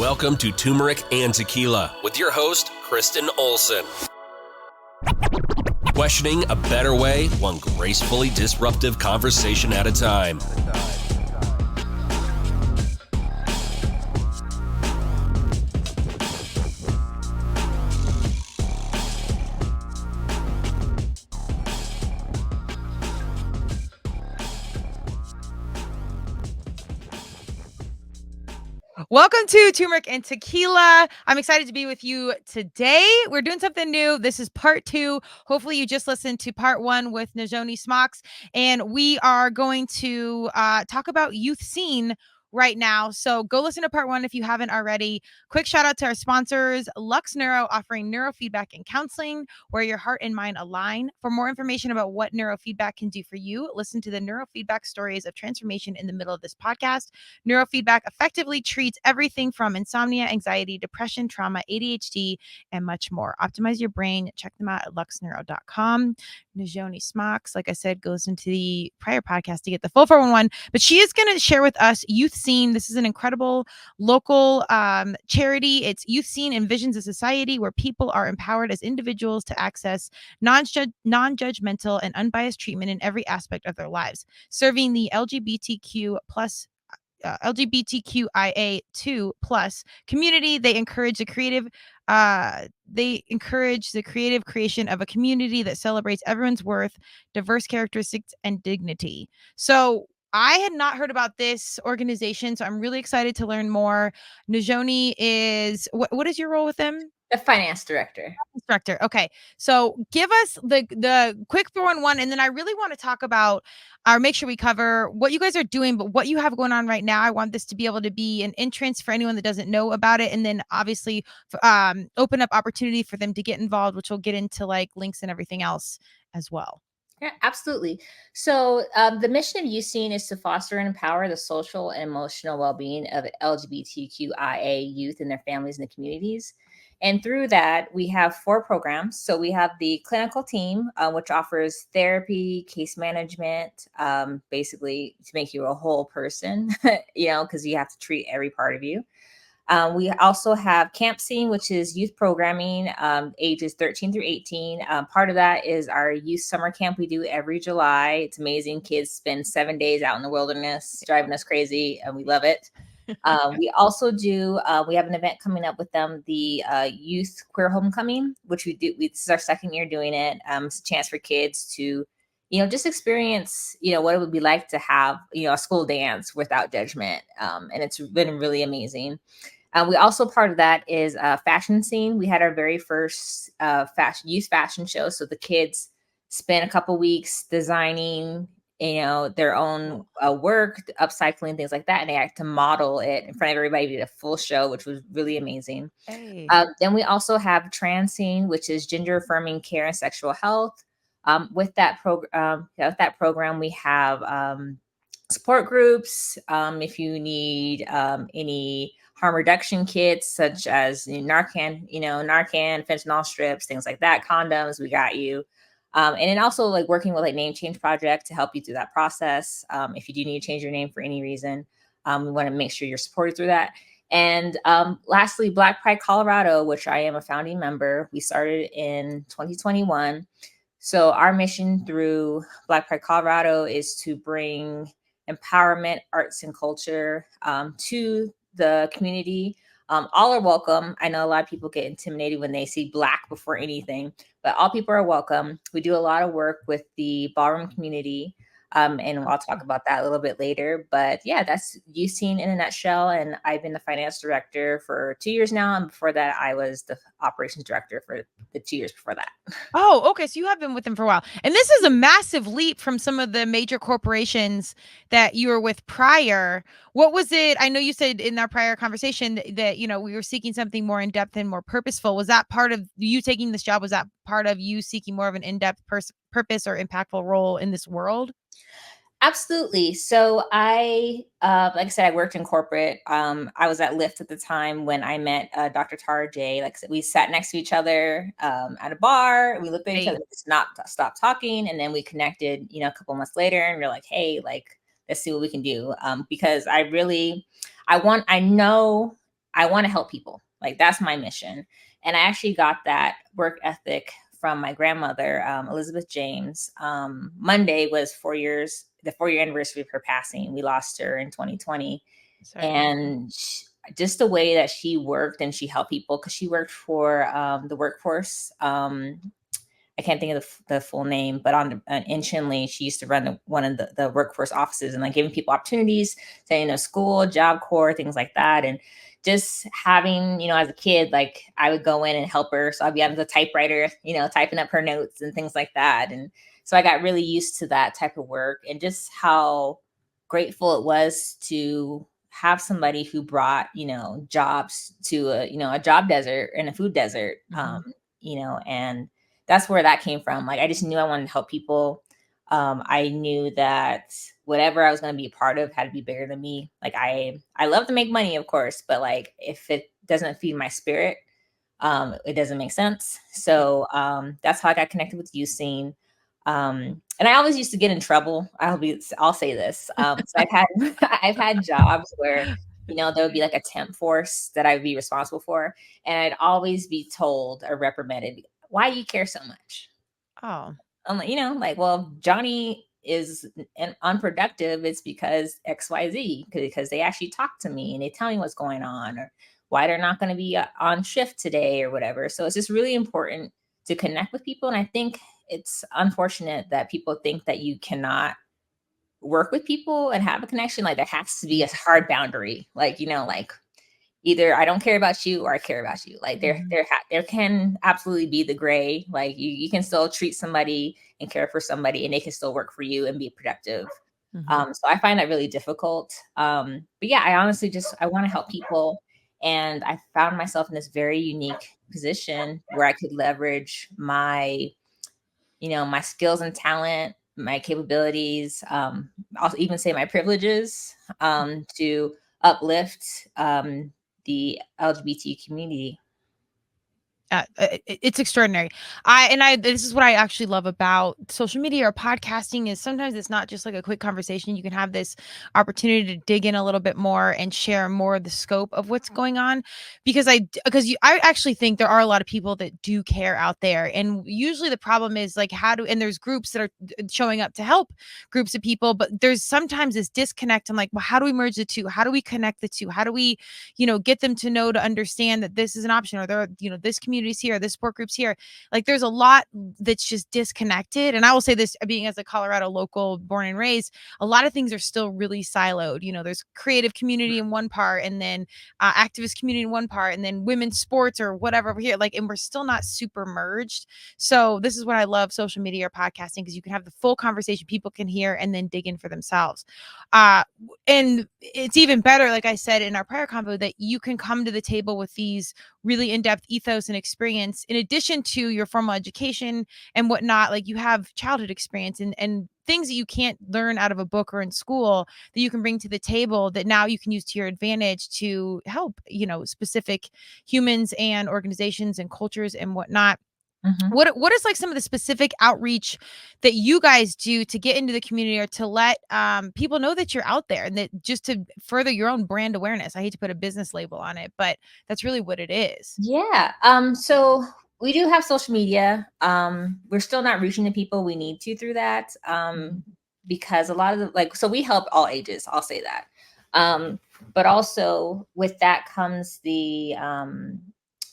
Welcome to Turmeric and Tequila with your host, Kristen Olson. Questioning a better way, one gracefully disruptive conversation at a time. Welcome to Turmeric and Tequila. I'm excited to be with you today. We're doing something new. This is part 2. Hopefully you just listened to part 1 with Nizhoni Smocks, and we are going to talk about youth scene right now. So go listen to part 1 if you haven't already. Quick shout out to our sponsors, Lux Neuro, offering neurofeedback and counseling where your heart and mind align. For more information about what neurofeedback can do for you, listen to the neurofeedback stories of transformation in the middle of this podcast. Neurofeedback effectively treats everything from insomnia, anxiety, depression, trauma, ADHD, and much more. Optimize your brain. Check them out at luxneuro.com. Nizhoni Smocks, like I said, goes into the prior podcast to get the full 411, but she is going to share with us Youth Scene. This is an incredible local charity. It's Youth Scene envisions a society where people are empowered as individuals to access non-judgmental and unbiased treatment in every aspect of their lives, serving the LGBTQIA2 plus community. They encourage the creative creation of a community that celebrates everyone's worth, diverse characteristics, and dignity. So I had not heard about this organization, so I'm really excited to learn more. Nizhoni is what is your role with them? The finance director. Okay. So give us the quick 411, and then I really want to talk about or make sure we cover what you guys are doing, but what you have going on right now. I want this to be able to be an entrance for anyone that doesn't know about it. And then obviously open up opportunity for them to get involved, which we'll get into like links and everything else as well. Yeah, absolutely. So the mission of Youth Scene is to foster and empower the social and emotional well-being of LGBTQIA youth and their families and the communities. And through that, we have 4 programs. So we have the clinical team, which offers therapy, case management, basically to make you a whole person, because you have to treat every part of you. We also have Camp Scene, which is youth programming, ages 13 through 18. Part of that is our youth summer camp we do every July. It's amazing. Kids spend 7 days out in the wilderness, driving us crazy, and we love it. We also do, we have an event coming up with them, the Youth Queer Homecoming, which we do. This is our 2nd year doing it. It's a chance for kids to, just experience, what it would be like to have, a school dance without judgment. And it's been really amazing. We also, part of that is Fashion Scene. We had our very first youth fashion show. So the kids spent a couple weeks designing, their own work, upcycling, things like that. And they had to model it in front of everybody, did a full show, which was really amazing. Hey. Then we also have Trans Scene, which is gender affirming care and sexual health. With that program, we have support groups. If you need any harm reduction kits, such as Narcan, fentanyl strips, things like that, condoms, we got you. And then also like working with like Name Change Project to help you through that process. If you do need to change your name for any reason, we want to make sure you're supported through that. And lastly, Black Pride Colorado, which I am a founding member. We started in 2021. So our mission through Black Pride Colorado is to bring empowerment, arts, and culture to the community. All are welcome. I know a lot of people get intimidated when they see Black before anything, but all people are welcome. We do a lot of work with the ballroom community, and I'll talk about that a little bit later. But yeah, that's Youth Scene in a nutshell. And I've been the finance director for 2 years now. And before that, I was the operations director for the 2 years before that. Oh, okay. So you have been with them for a while. And this is a massive leap from some of the major corporations that you were with prior. What was it? I know you said in our prior conversation that, we were seeking something more in-depth and more purposeful. Was that part of you taking this job? Was that part of you seeking more of an in-depth purpose or impactful role in this world? Absolutely. So I, like I said, I worked in corporate. I was at Lyft at the time when I met Dr. Tara J. Like I said, we sat next to each other at a bar. We looked at each other, just not stop talking. And then we connected, a couple months later, and we're like, hey, like, let's see what we can do. Because I know I want to help people. Like, that's my mission. And I actually got that work ethic from my grandmother, Elizabeth James. Monday was the 4-year anniversary of her passing. We lost her in 2020. Sorry. And just the way that she worked and she helped people, because she worked for the workforce. I can't think of the full name, but in Chinle, she used to run one of the workforce offices and like giving people opportunities, saying school, Job Corps, things like that. And just having, as a kid, like I would go in and help her. So I'd be on the typewriter, typing up her notes and things like that. And so I got really used to that type of work, and just how grateful it was to have somebody who brought, jobs to a job desert and a food desert, and that's where that came from. Like, I just knew I wanted to help people. I knew that whatever I was going to be a part of had to be bigger than me. Like, I love to make money, of course, but like, if it doesn't feed my spirit, it doesn't make sense. So that's how I got connected with Youth Scene. And I always used to get in trouble. I'll say this. So I've had jobs where, there would be like a temp force that I would be responsible for. And I'd always be told or reprimanded, why do you care so much? Oh, I'm like, well, Johnny is unproductive. It's because XYZ, because they actually talk to me and they tell me what's going on, or why they're not going to be on shift today or whatever. So it's just really important to connect with people. And I think it's unfortunate that people think that you cannot work with people and have a connection. Like, there has to be a hard boundary. Like, like, either I don't care about you or I care about you. Like, there can absolutely be the gray. Like, you can still treat somebody and care for somebody, and they can still work for you and be productive. So I find that really difficult. But yeah, I honestly I want to help people. And I found myself in this very unique position where I could leverage my, my skills and talent, my capabilities, I'll even say my privileges, to uplift the LGBT community. It's extraordinary. This is what I actually love about social media or podcasting, is sometimes it's not just like a quick conversation. You can have this opportunity to dig in a little bit more and share more of the scope of what's going on, because I actually think there are a lot of people that do care out there. And usually the problem is like, and there's groups that are showing up to help groups of people, but there's sometimes this disconnect. I'm like, well, how do we merge the two? How do we connect the two? How do we, get them to know, to understand that this is an option, or there are, this communities here, this support groups here. Like, there's a lot that's just disconnected. And I will say this, being as a Colorado local, born and raised, a lot of things are still really siloed. There's creative community in one part, and then activist community in one part, and then women's sports or whatever over here. Like, and we're still not super merged. So this is what I love social media or podcasting, because you can have the full conversation, people can hear and then dig in for themselves. And it's even better, like I said in our prior convo, that you can come to the table with these really in-depth ethos and experience, in addition to your formal education and whatnot. Like, you have childhood experience and things that you can't learn out of a book or in school, that you can bring to the table, that now you can use to your advantage to help, specific humans and organizations and cultures and whatnot. What is like some of the specific outreach that you guys do to get into the community, or to let people know that you're out there, and that just to further your own brand awareness? I hate to put a business label on it, but that's really what it is. Yeah. So we do have social media. We're still not reaching the people we need to through that. Because a lot of so we help all ages, I'll say that. But also with that comes the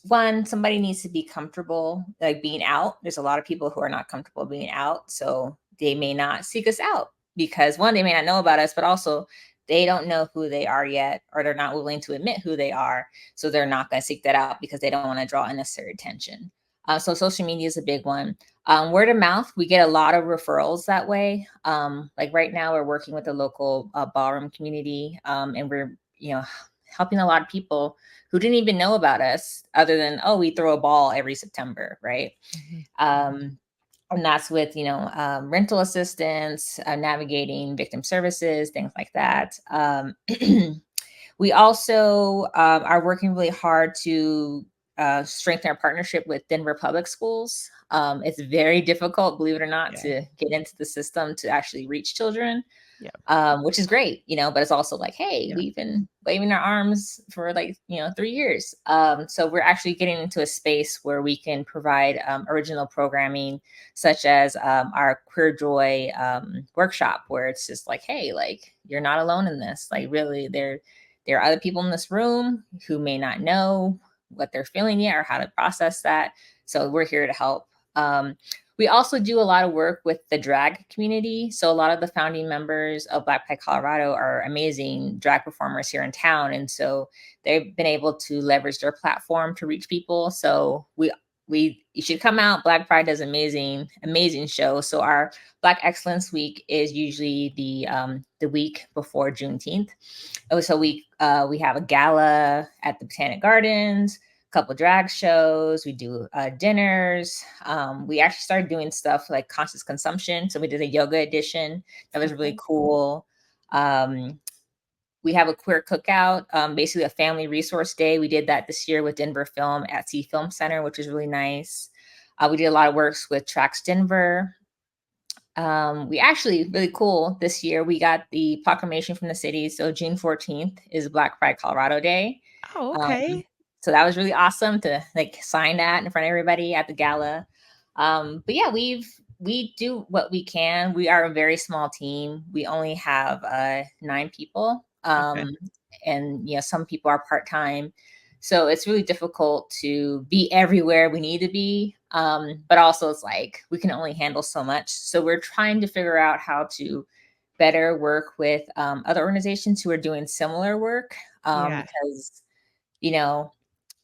one, somebody needs to be comfortable, like, being out. There's a lot of people who are not comfortable being out, so they may not seek us out, because one, they may not know about us, but also they don't know who they are yet, or they're not willing to admit who they are. So they're not going to seek that out because they don't want to draw unnecessary attention. So social media is a big one. Word of mouth, we get a lot of referrals that way. Like right now, we're working with the local ballroom community, and we're, helping a lot of people who didn't even know about us, other than, oh, we throw a ball every September, right? And that's with, rental assistance, navigating victim services, things like that. We also are working really hard to strengthen our partnership with Denver Public Schools. It's very difficult, believe it or not, to get into the system to actually reach children. which is great, but it's also like, hey, Yeah. we've been waving our arms for like, 3 years. So we're actually getting into a space where we can provide original programming, such as our Queer Joy workshop, where it's just like, hey, like, you're not alone in this. Like, really, there are other people in this room who may not know what they're feeling yet or how to process that. So we're here to help. We also do a lot of work with the drag community. So a lot of the founding members of Black Pride Colorado are amazing drag performers here in town. And so they've been able to leverage their platform to reach people. So you should come out. Black Pride does amazing show. So our Black Excellence Week is usually the week before Juneteenth. So we have a gala at the Botanic Gardens, couple drag shows. We do dinners. We actually started doing stuff like conscious consumption. So we did a yoga edition. That was really cool. We have a queer cookout, basically a family resource day. We did that this year with Denver Film at Sea Film Center, which is really nice. We did a lot of works with Tracks Denver. We actually, really cool, this year we got the proclamation from the city. So June 14th is Black Pride Colorado Day. Oh, okay. So that was really awesome to like sign that in front of everybody at the gala. But yeah, we do what we can. We are a very small team. We only have 9 people. And some people are part-time. So it's really difficult to be everywhere we need to be. But also it's like we can only handle so much. So we're trying to figure out how to better work with other organizations who are doing similar work. Because,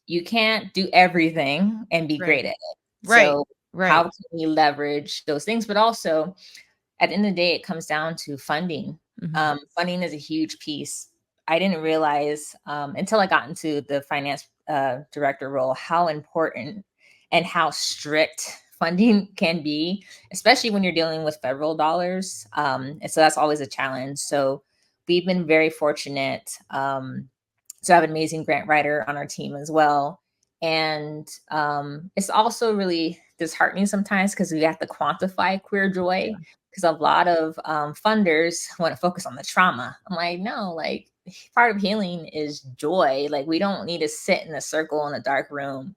you can't do everything and be great at it. So how can we leverage those things? But also at the end of the day, it comes down to funding. Funding is a huge piece. I didn't realize until I got into the finance director role how important and how strict funding can be, especially when you're dealing with federal dollars. And so that's always a challenge. So we've been very fortunate to have an amazing grant writer on our team as well. And it's also really disheartening sometimes because we have to quantify queer joy because a lot of funders want to focus on the trauma. I'm like, no, like part of healing is joy. Like we don't need to sit in a circle in a dark room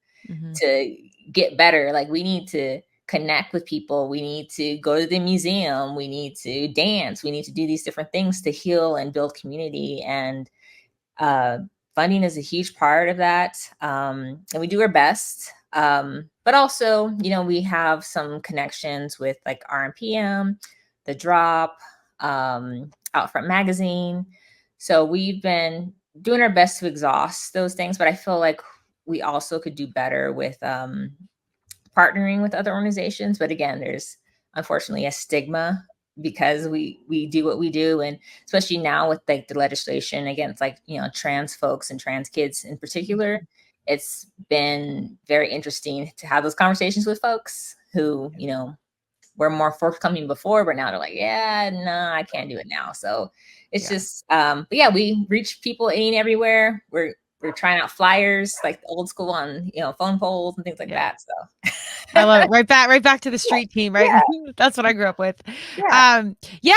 to get better. Like we need to connect with people. We need to go to the museum. We need to dance. We need to do these different things to heal and build community. And funding is a huge part of that. And we do our best. But also, we have some connections with like RMPM, The Drop, Outfront Magazine. So we've been doing our best to exhaust those things, but I feel like we also could do better with partnering with other organizations. But again, there's unfortunately a stigma because we do what we do, and especially now with like the legislation against like trans folks and trans kids in particular, it's been very interesting to have those conversations with folks who were more forthcoming before, but now they're like, yeah, no, I can't do it now. So it's just but yeah, we reach people everywhere. We're trying out flyers like the old school on phone poles and things like that. So I love it. Right back to the street team, right? Yeah. That's what I grew up with. Yeah,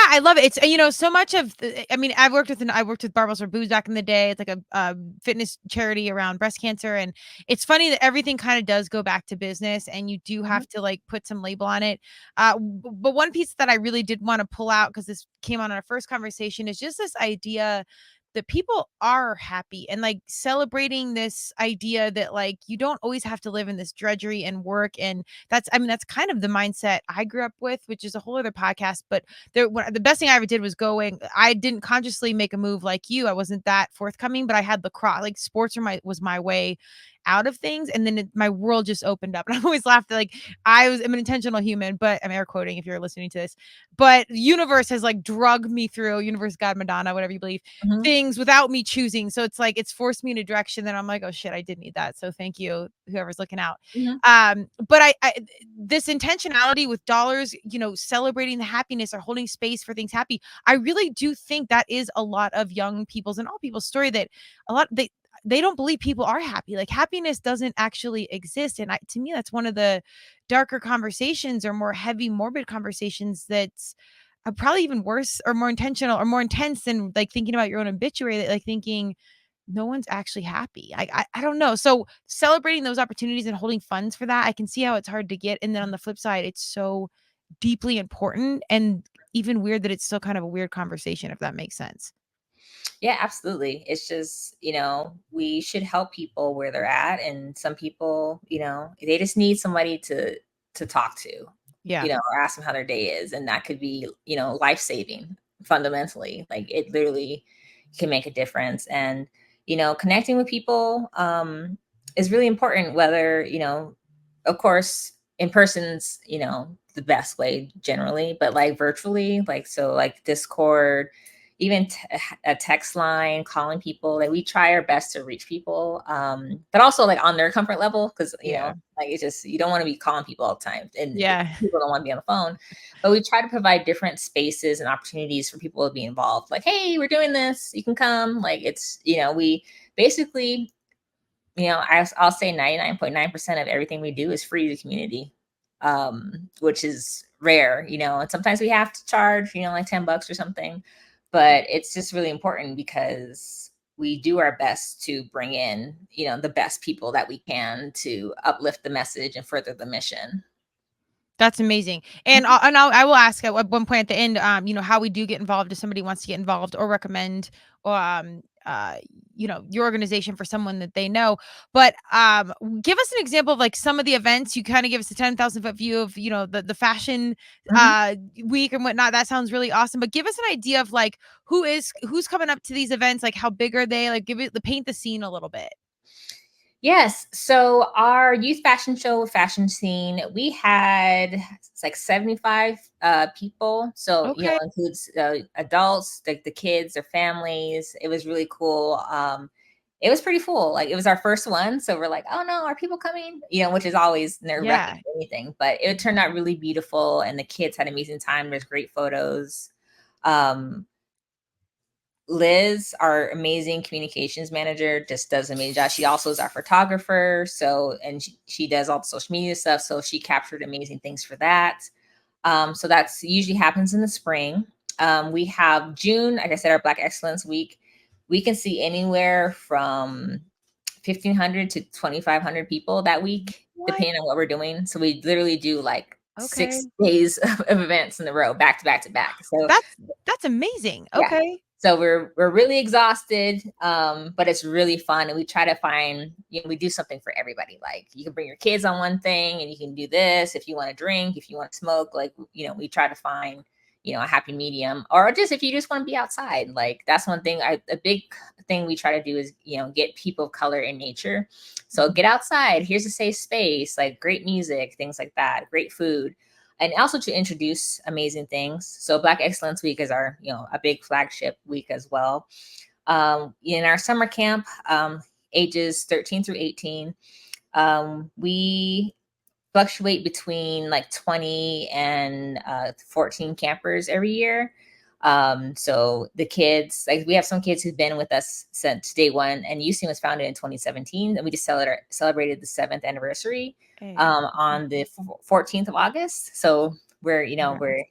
I love it. It's so much of I worked with Barbells for Booze back in the day. It's like a fitness charity around breast cancer, and it's funny that everything kind of does go back to business, and you do have to like put some label on it. But one piece that I really did want to pull out, because this came on our first conversation, is just this idea that people are happy and like celebrating this idea that like you don't always have to live in this drudgery and work. And that's kind of the mindset I grew up with, which is a whole other podcast. But the best thing I ever did was I didn't consciously make a move like you. I wasn't that forthcoming, but I had lacrosse, like sports was my way out of things. And then my world just opened up. And I always laughed like I'm an intentional human, but I'm air quoting if you're listening to this, but the universe has like drugged me through, universe, God, Madonna, whatever you believe, things without me choosing. So it's like, it's forced me in a direction that I'm like, oh shit, I did need that. So thank you, whoever's looking out. But I this intentionality with dollars, celebrating the happiness or holding space for things happy. I really do think that is a lot of young people's and all people's story, that they don't believe people are happy. Like happiness doesn't actually exist. And to me, that's one of the darker conversations or more heavy, morbid conversations that's probably even worse or more intentional or more intense than like thinking about your own obituary, like thinking no one's actually happy. I don't know. So celebrating those opportunities and holding funds for that, I can see how it's hard to get. And then on the flip side, it's so deeply important and even weird that it's still kind of a weird conversation, if that makes sense. Yeah, absolutely. It's just, we should help people where they're at. And some people, they just need somebody to talk to, Yeah. or ask them how their day is. And that could be, life-saving fundamentally. Like it literally can make a difference. And, connecting with people is really important, whether, of course, in person's, the best way generally, but like virtually, like, so like Discord, even a text line, calling people, like we try our best to reach people, but also like on their comfort level, because Yeah. like it's just, you don't want to be calling people all the time, and Yeah. people don't want to be on the phone. But we try to provide different spaces and opportunities for people to be involved, like, hey, we're doing this, you can come. Like it's, we basically, I'll say 99.9% of everything we do is free to the community, which is rare, and sometimes we have to charge, like $10 or something. But it's just really important because we do our best to bring in, the best people that we can to uplift the message and further the mission. That's amazing. And I will ask at one point at the end, how we do get involved if somebody wants to get involved or recommend, or, your organization for someone that they know. But give us an example of like some of the events. You kind of give us a 10,000 foot view of, the fashion Mhm. week and whatnot. That sounds really awesome. But give us an idea of like who's coming up to these events, like how big are they? Like paint the scene a little bit. Yes. So our youth fashion show, fashion scene, we had it's like 75 people. So, Okay. includes adults, the kids, their families. It was really cool. It was pretty full. Like it was our first one. So we're like, oh no, are people coming? Which is always nerve wracking Yeah. or anything. But it turned out really beautiful, and the kids had an amazing time. There's great photos. Um, Liz, our amazing communications manager, just does an amazing job. She also is our photographer. So, and she does all the social media stuff. So she captured amazing things for that. So that's usually happens in the spring. We have June, like I said, our Black Excellence Week. We can see anywhere from 1,500 to 2,500 people that week, What? depending on what we're doing. So we literally do like Okay. 6 days of events in a row, back to back to back. So That's amazing. yeah. Okay. So we're really exhausted, but it's really fun, and we try to find, we do something for everybody. Like you can bring your kids on one thing, and you can do this if you want to drink, if you want to smoke. Like we try to find a happy medium, or just if you just want to be outside. Like that's one thing. A big thing we try to do is get people of color in nature. So get outside. Here's a safe space, like great music, things like that, great food, and also to introduce amazing things. So Black Excellence Week is our, a big flagship week as well. In our summer camp, ages 13 through 18, we fluctuate between like 20 and 14 campers every year. So the kids, like we have some kids who've been with us since day one, and UC was founded in 2017, and we just celebrated the 7th anniversary Hey. on the 14th of August. So we're, Congrats. we're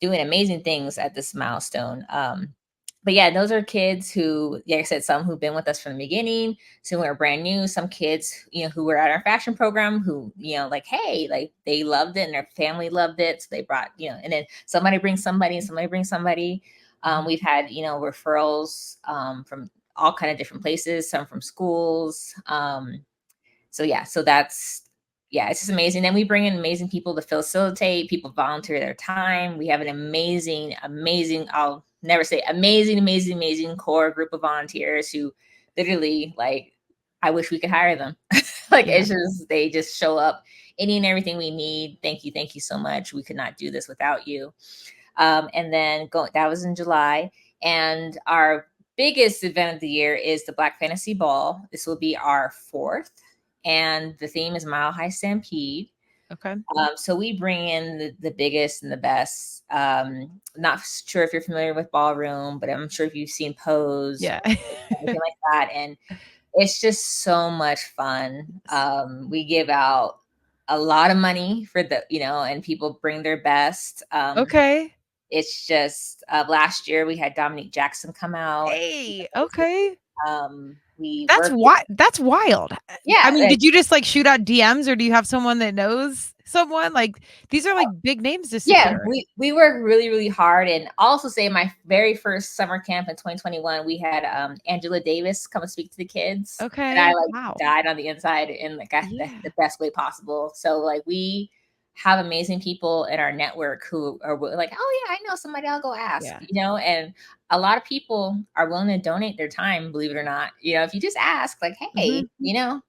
doing amazing things at this milestone. But yeah, those are kids who, like I said, some who've been with us from the beginning, some who are brand new, some kids, who were at our fashion program who, like, hey, like they loved it and their family loved it. So they brought, and then somebody brings somebody and somebody brings somebody. We've had, referrals from all kind of different places, some from schools. So yeah, it's just amazing. Then we bring in amazing people to facilitate. People volunteer their time. We have an amazing, I'll never say amazing core group of volunteers who literally, like, I wish we could hire them. Like Yeah. it's just, they just show up any and everything we need. Thank you so much. We could not do this without you. And then that was in July. And our biggest event of the year is the Black Fantasy Ball. This will be our fourth, and the theme is Mile High Stampede. Okay. So we bring in the biggest and the best. Not sure if you're familiar with ballroom, but I'm sure if you've seen Pose, Yeah. anything like that. And it's just so much fun. We give out a lot of money for and people bring their best. Okay. it's just last year we had Dominique Jackson come out. Hey, okay. We That's worked. that's wild. I Yeah, mean, did you just like shoot out DMs, or do you have someone that knows someone? Like, these are like big names to yeah, secure. we worked really, really hard. And I'll also say my very first summer camp in 2021, we had Angela Davis come and speak to the kids. And I Okay. like Wow. died on the inside in like Yeah. the best way possible. So like we have amazing people in our network who are like, oh yeah, I know somebody, I'll go ask, Yeah. you know, and a lot of people are willing to donate their time, believe it or not. You know, if you just ask like, hey, you know,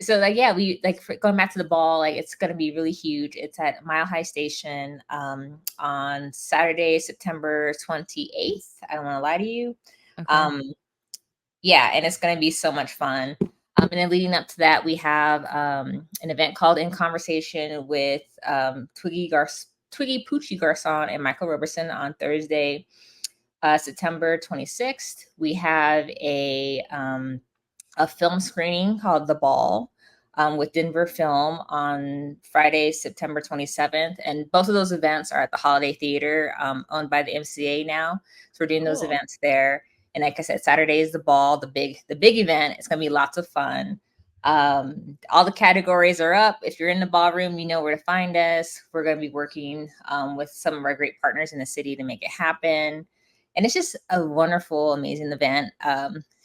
so like yeah, we like going back to the ball, like it's going to be really huge. It's at Mile High Station on Saturday, September 28th. I don't want to lie to you. Okay. Yeah, and it's going to be so much fun. And then leading up to that, we have an event called In Conversation with Twiggy Poochie Garcon and Michael Roberson on Thursday, September 26th. We have a film screening called The Ball with Denver Film on Friday, September 27th. And both of those events are at the Holiday Theater, owned by the MCA now. So we're doing those Cool. events there. And like I said, Saturday is The Ball, the big event. It's going to be lots of fun. All the categories are up. If you're in the ballroom, you know where to find us. We're going to be working with some of our great partners in the city to make it happen. And it's just a wonderful, amazing event.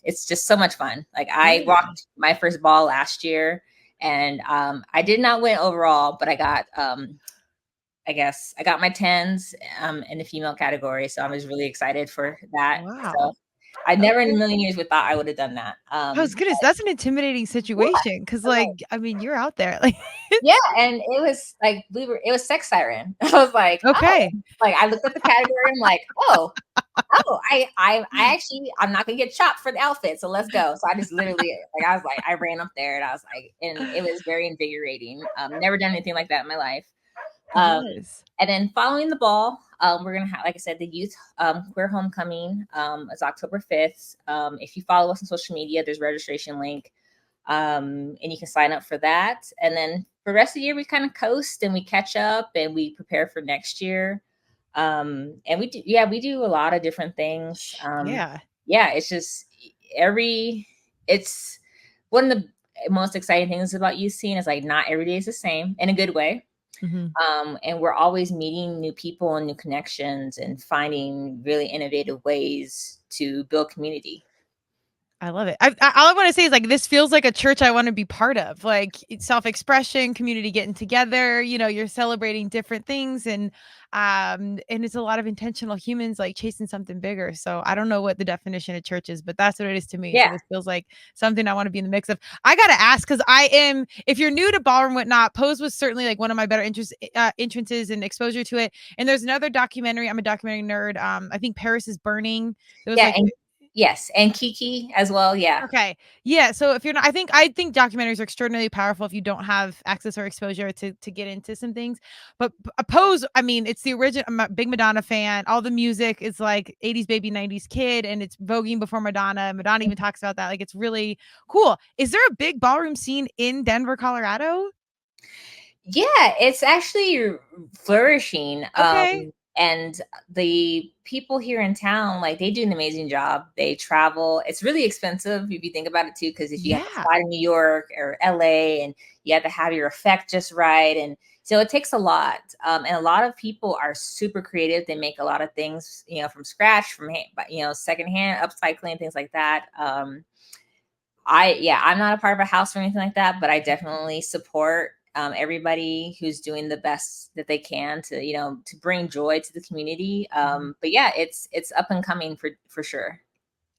It's just so much fun. Like I walked my first ball last year, and I did not win overall, but I got I guess I got my 10s in the female category. So I was really excited for that. Wow. So I never in Okay. a million years would thought I would have done that. I was gonna that's an intimidating situation because Okay. like I mean you're out there. Like Yeah, and it was like it was Sex Siren. I was like, okay. oh, like I looked at the category, I'm like, oh, I actually I'm not gonna get chopped for the outfit, so let's go. So I just literally like I was like I ran up there and I was like, and it was very invigorating. Never done anything like that in my life. Yes. And then following the ball, we're gonna have, like I said, the youth queer homecoming. It's October 5th. If you follow us on social media, there's a registration link. And you can sign up for that. And then for the rest of the year, we kind of coast and we catch up and we prepare for next year. And we do a lot of different things. Yeah. It's just it's one of the most exciting things about youth scene is like not every day is the same in a good way. Mhm. And we're always meeting new people and new connections and finding really innovative ways to build community. I love it. All I want to say is like this feels like a church I want to be part of. Like it's self-expression, community getting together. You know, you're celebrating different things, and it's a lot of intentional humans like chasing something bigger. So I don't know what the definition of church is, but that's what it is to me. So Yeah. this feels like something I want to be in the mix of. I gotta ask because I am. If you're new to ballroom, whatnot, Pose was certainly like one of my better entrances and exposure to it. And there's another documentary. I'm a documentary nerd. I think Paris is Burning. It was Yeah. like And yes. And Kiki as well. Yeah. okay. Yeah. So if you're not, I think documentaries are extraordinarily powerful if you don't have access or exposure to get into some things. But Pose, I mean, it's the original. I'm a big Madonna fan. All the music is like 80s baby, 90s kid, and it's voguing before Madonna. Madonna even talks about that. Like it's really cool. Is there a big ballroom scene in Denver, Colorado? Yeah, it's actually flourishing. Okay. And the people here in town, like they do an amazing job. They travel. It's really expensive if you think about it too, because if you have to Yeah. fly to New York or LA and you have to have your effect just right. And so it takes a lot. And a lot of people are super creative. They make a lot of things, you know, from scratch, from secondhand, upcycling, things like that. I'm not a part of a house or anything like that, but I definitely support everybody who's doing the best that they can to, you know, to bring joy to the community. But yeah, it's up and coming for sure.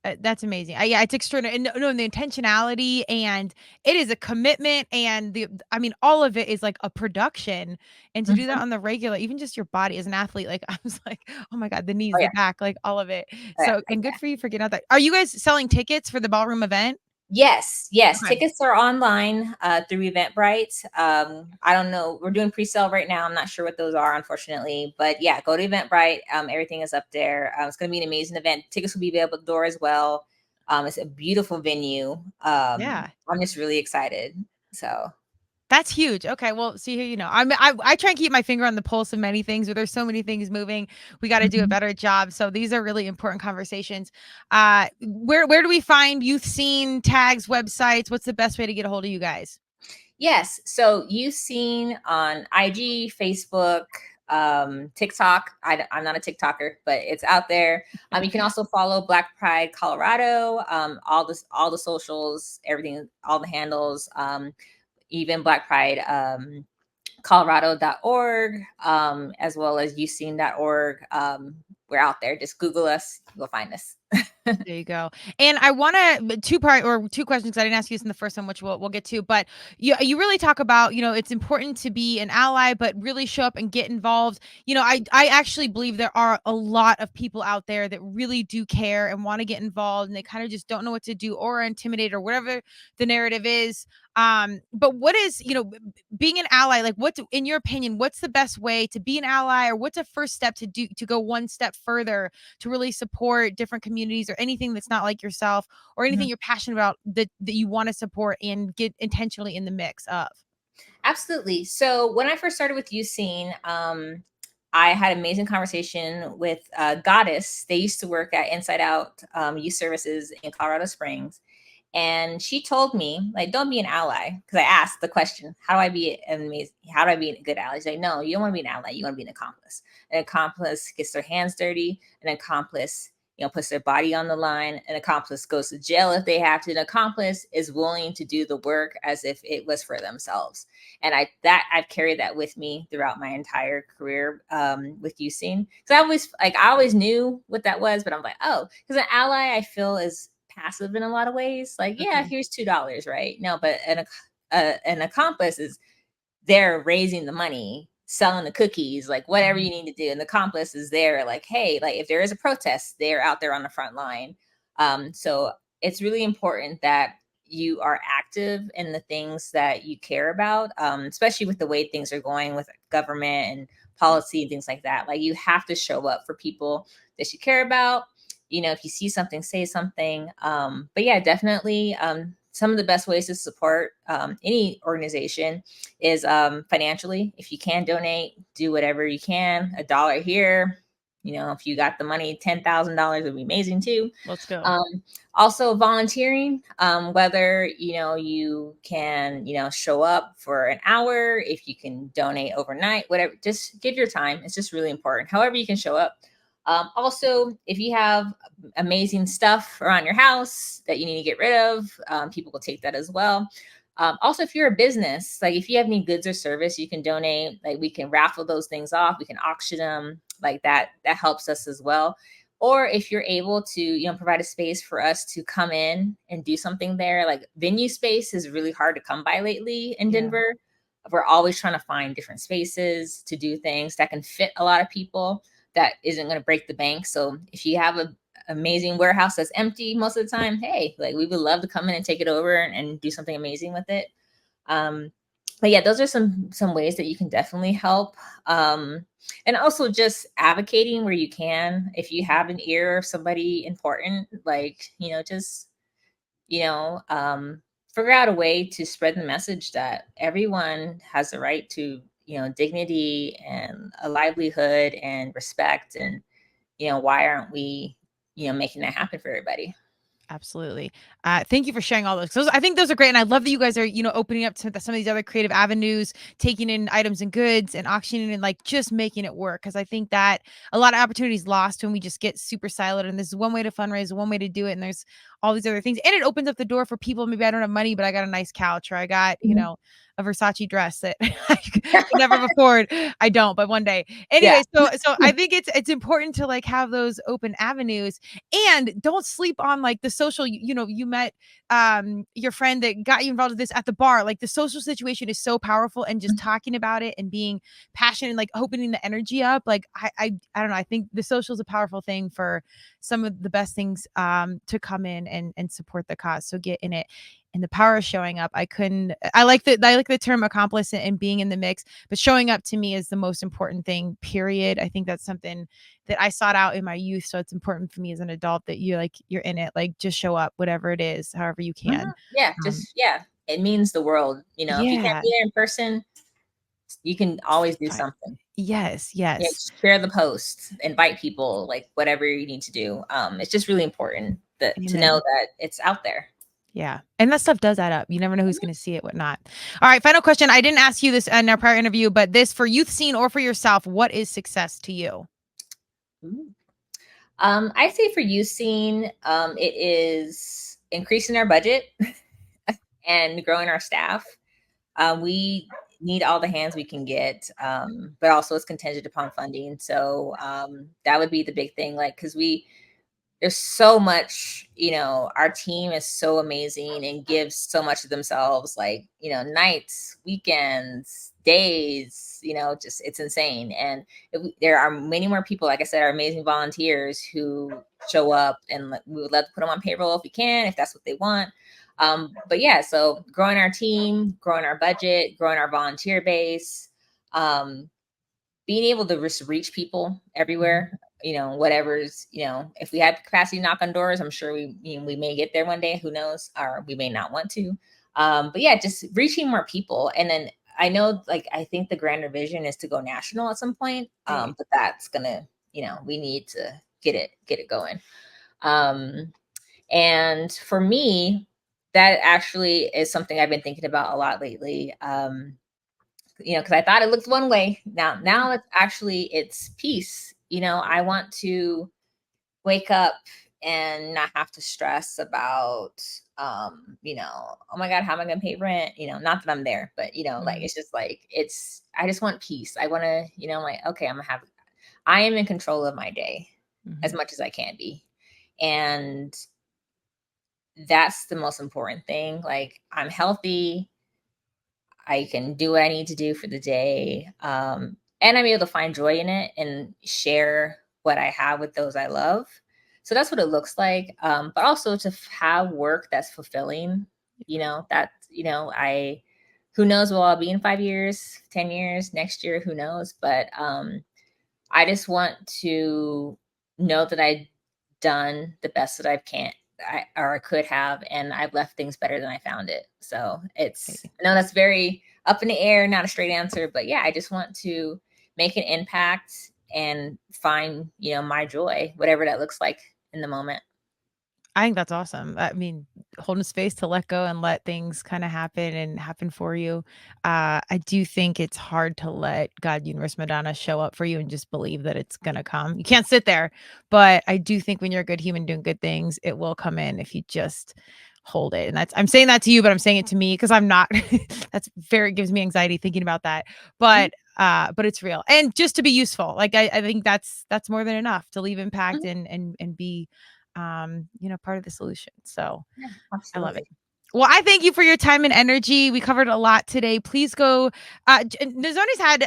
That's amazing. Yeah, it's extraordinary. And no, the intentionality and it is a commitment and I mean, all of it is like a production. And to do that Mhm. on the regular, even just your body as an athlete, like I was like, oh my God, the knees, Oh the yeah, back, like all of it. oh yeah. So, and good for you for getting out that. Are you guys selling tickets for the ballroom event? Yes. Okay. Tickets are online through Eventbrite. I don't know. We're doing pre-sale right now. I'm not sure what those are, unfortunately. But yeah, go to Eventbrite. Everything is up there. It's going to be an amazing event. Tickets will be available at the door as well. It's a beautiful venue. Yeah. I'm just really excited. So That's huge. Okay. Well, see here, I try and keep my finger on the pulse of many things, but there's so many things moving. We got to do a Mhm. better job. So these are really important conversations. Where do we find youth scene tags, websites? What's the best way to get a hold of you guys? Yes. So you've seen on IG, Facebook, TikTok. I'm not a TikToker, but it's out there. You can also follow Black Pride Colorado, all the socials, everything, all the handles, even Black Pride Colorado.org, as well as you'veseen.org. We're out there. Just Google us, you'll find us. There you go. And I want to two questions. I didn't ask you this in the first one, which we'll get to. But you really talk about, it's important to be an ally, but really show up and get involved. I actually believe there are a lot of people out there that really do care and want to get involved, and they kind of just don't know what to do or are intimidated or whatever the narrative is. But what is, being an ally, like in your opinion, what's the best way to be an ally, or what's a first step to go one step further to really support different communities or anything that's not like yourself, or anything you're passionate about that you want to support and get intentionally in the mix of? Absolutely. So when I first started with Youth Scene, I had an amazing conversation with Goddess. They used to work at Inside Out Youth Services in Colorado Springs. And she told me, like, don't be an ally. Because I asked the question, how do I be a good ally? She's like, no, you don't want to be an ally. You want to be an accomplice. An accomplice gets their hands dirty. An accomplice, puts their body on the line. An accomplice goes to jail if they have to. An accomplice is willing to do the work as if it was for themselves. And I've carried that with me throughout my entire career with Youth Scene. Because I always knew what that was, but I'm like, oh, because an ally I feel is passive in a lot of ways. Like, yeah, here's $2, right? No, but an accomplice is they're raising the money, selling the cookies, like whatever you need to do. And the accomplice is there, like, hey, like if there is a protest, they're out there on the front line. So it's really important that you are active in the things that you care about, especially with the way things are going with government and policy and things like that. Like you have to show up for people that you care about. If you see something, say something. But yeah, definitely. Some of the best ways to support any organization is financially. If you can donate, do whatever you can. $1 here. If you got the money, $10,000 would be amazing too. Let's go. Also volunteering, whether, you can, show up for an hour, if you can donate overnight, whatever, just give your time. It's just really important. However you can show up. Also, if you have amazing stuff around your house that you need to get rid of, people will take that as well. Also, if you're a business, like if you have any goods or service, you can donate. Like we can raffle those things off. We can auction them like that. That helps us as well. Or if you're able to, provide a space for us to come in and do something there, like venue space is really hard to come by lately in Denver. We're always trying to find different spaces to do things that can fit a lot of people, that isn't going to break the bank. So if you have an amazing warehouse that's empty most of the time, hey, like we would love to come in and take it over and do something amazing with it. But yeah, those are some ways that you can definitely help. And also just advocating where you can. If you have an ear of somebody important, like, just, figure out a way to spread the message that everyone has the right to, dignity and a livelihood and respect. And, why aren't we, making that happen for everybody? Absolutely. Thank you for sharing all those. I think those are great. And I love that you guys are, opening up to some of these other creative avenues, taking in items and goods and auctioning and like just making it work. Cause I think that a lot of opportunities lost when we just get super siloed, and this is one way to fundraise, one way to do it. And there's all these other things. And it opens up the door for people. Maybe I don't have money, but I got a nice couch, or I got, a Versace dress that I could never afford. I don't, but one day. Anyway, so I think it's important to like have those open avenues, and don't sleep on like the social. You met your friend that got you involved with this at the bar. Like the social situation is so powerful, and just talking about it and being passionate and like opening the energy up. Like I don't know. I think the social is a powerful thing for some of the best things to come in and support the cause. So get in it. And the power of showing up. I like the term accomplice and being in the mix, but showing up to me is the most important thing, period. I think that's something that I sought out in my youth. So it's important for me as an adult that you're in it, like just show up, whatever it is, however you can. Yeah. it means the world. You know, if you can't Yeah. be there in person, you can always do something. Yes. Yeah, share the post, invite people, like whatever you need to do. It's just really important to know that it's out there. Yeah. And that stuff does add up. You never know who's going to see it, whatnot. All right. Final question. I didn't ask you this in our prior interview, but this for youth scene or for yourself, what is success to you? I say for youth scene, it is increasing our budget and growing our staff. We need all the hands we can get, but also it's contingent upon funding. So that would be the big thing, like, because there's so much, you know, our team is so amazing and gives so much of themselves, like, you know, nights, weekends, days, you know, just it's insane. And there are many more people, like I said, are amazing volunteers who show up, and we would love to put them on payroll if we can, if that's what they want. But yeah, so growing our team, growing our budget, growing our volunteer base, being able to just reach people everywhere, you know, whatever's, you know, if we had capacity to knock on doors, I'm sure we may get there one day, who knows, or we may not want to. But yeah, just reaching more people. And then I know, like, I think the grander vision is to go national at some point. But that's gonna, you know, we need to get it going. And for me, that actually is something I've been thinking about a lot lately. You know, because I thought it looked one way. Now it's peace. You know, I want to wake up and not have to stress about, you know, oh my God, how am I going to pay rent? You know, not that I'm there, but, you know, like, it's just like, I just want peace. I want to, you know, like, okay, I am in control of my day as much as I can be. And that's the most important thing. Like, I'm healthy. I can do what I need to do for the day. And I'm able to find joy in it and share what I have with those I love. So that's what it looks like. But also to have work that's fulfilling, you know, who knows where I'll be in 5 years, 10 years, next year, who knows? But I just want to know that I've done the best that I could have, and I've left things better than I found it. So I know that's very up in the air, not a straight answer, but yeah, I just want to make an impact and find, you know, my joy, whatever that looks like in the moment. I think that's awesome. I mean, holding space to let go and let things kind of happen for you. I do think it's hard to let God, universe, Madonna show up for you and just believe that it's going to come. You can't sit there, but I do think when you're a good human doing good things, it will come in if you just hold it. And I'm saying that to you, but I'm saying it to me because I'm not, gives me anxiety thinking about that. But it's real. And just to be useful. Like, I think that's more than enough to leave impact and be, you know, part of the solution. So yeah, I love it. Well, I thank you for your time and energy. We covered a lot today. Please go. Nizhoni's had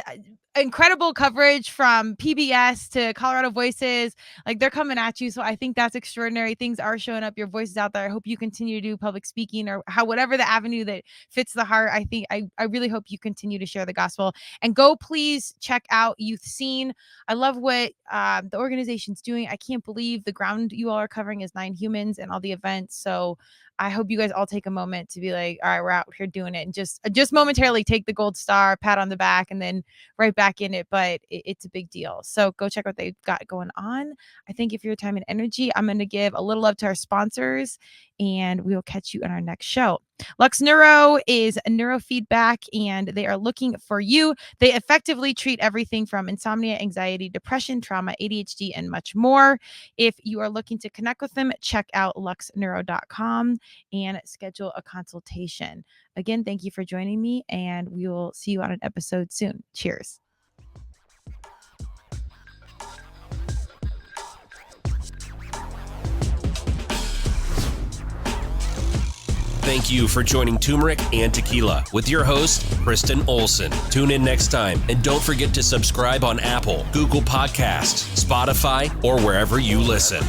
incredible coverage from PBS to Colorado Voices. Like, they're coming at you. So I think that's extraordinary. Things are showing up. Your voice is out there. I hope you continue to do public speaking or whatever the avenue that fits the heart. I think I really hope you continue to share the gospel, and go please check out Youth Scene. I love what the organization's doing. I can't believe the ground you all are covering is 9 humans and all the events. So I hope you guys all take a moment to be like, all right, we're out here doing it, and just momentarily take the gold star, pat on the back, and then right back in it. But it's a big deal. So go check what they've got going on. I thank you for your time and energy. I'm going to give a little love to our sponsors, and we will catch you in our next show. Lux Neuro is a neurofeedback, and they are looking for you. They effectively treat everything from insomnia, anxiety, depression, trauma, ADHD, and much more. If you are looking to connect with them, check out luxneuro.com and schedule a consultation. Again, thank you for joining me, and we will see you on an episode soon. Cheers. Thank you for joining Turmeric and Tequila with your host, Kristen Olson. Tune in next time, and don't forget to subscribe on Apple, Google Podcasts, Spotify, or wherever you listen.